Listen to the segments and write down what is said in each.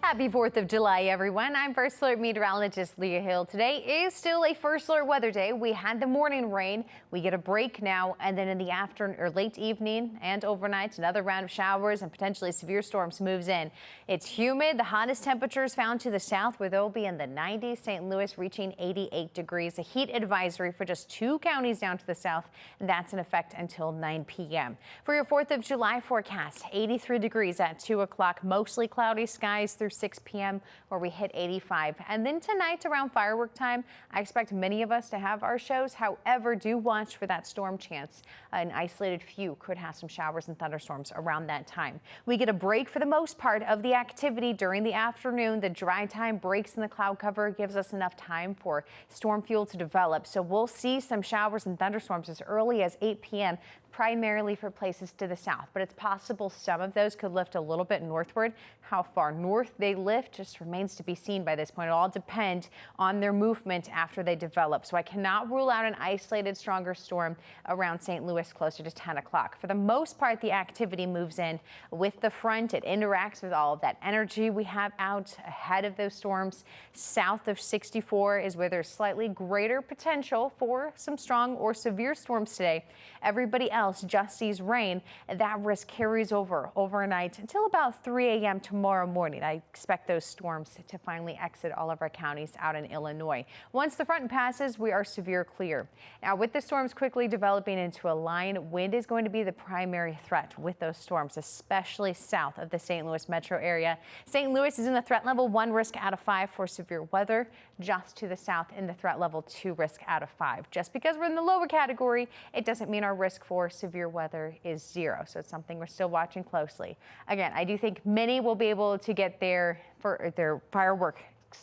Happy 4th of July, everyone. I'm First Alert meteorologist Leah Hill. Today is still a First Alert weather day. We had the morning rain. We get a break now, and then in the afternoon or late evening and overnight, another round of showers and potentially severe storms moves in. It's humid. The hottest temperatures found to the south, where they'll be in the 90s. St. Louis reaching 88 degrees. A heat advisory for just 2 counties down to the south, and that's in effect until 9 p.m. For your 4th of July forecast, 83 degrees at 2 o'clock. Mostly cloudy skies through 6 p.m. where we hit 85. And then tonight around firework time, I expect many of us to have our shows. However, do watch for that storm chance. An isolated few could have some showers and thunderstorms around that time. We get a break for the most part of the activity during the afternoon. The dry time breaks in the cloud cover, gives us enough time for storm fuel to develop. So we'll see some showers and thunderstorms as early as 8 p.m. primarily for places to the south, but it's possible some of those could lift a little bit northward. How far north they lift just remains to be seen by this point. It'll all depend on their movement after they develop. So I cannot rule out an isolated stronger storm around St. Louis closer to 10 o'clock. For the most part, the activity moves in with the front. It interacts with all of that energy we have out ahead of those storms. South of 64 is where there's slightly greater potential for some strong or severe storms today. Everybody else just sees rain. That risk carries over overnight until about 3 a.m. tomorrow morning. I expect those storms to finally exit all of our counties out in Illinois. Once the front passes, we are severe clear. Now, with the storms quickly developing into a line, wind is going to be the primary threat with those storms, especially south of the St. Louis metro area. St. Louis is in the threat level 1 risk out of 5 for severe weather, just to the south in the threat level 2 risk out of 5. Just because we're in the lower category, it doesn't mean our risk for severe weather is 0. So it's something we're still watching closely. Again, I do think many will be able to get there for their fireworks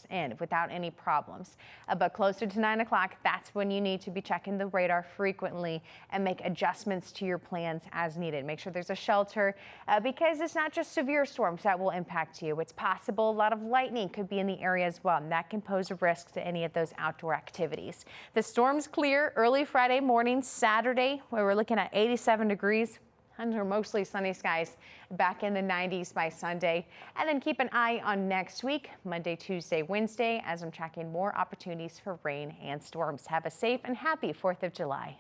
in without any problems. But closer to 9 o'clock, that's when you need to be checking the radar frequently and make adjustments to your plans as needed. Make sure there's a shelter because it's not just severe storms that will impact you. It's possible a lot of lightning could be in the area as well, and that can pose a risk to any of those outdoor activities. The storms clear early Friday morning, Saturday, where we're looking at 87 degrees. Under mostly sunny skies, back in the 90s by Sunday. And then keep an eye on next week, Monday, Tuesday, Wednesday, as I'm tracking more opportunities for rain and storms. Have a safe and happy 4th of July.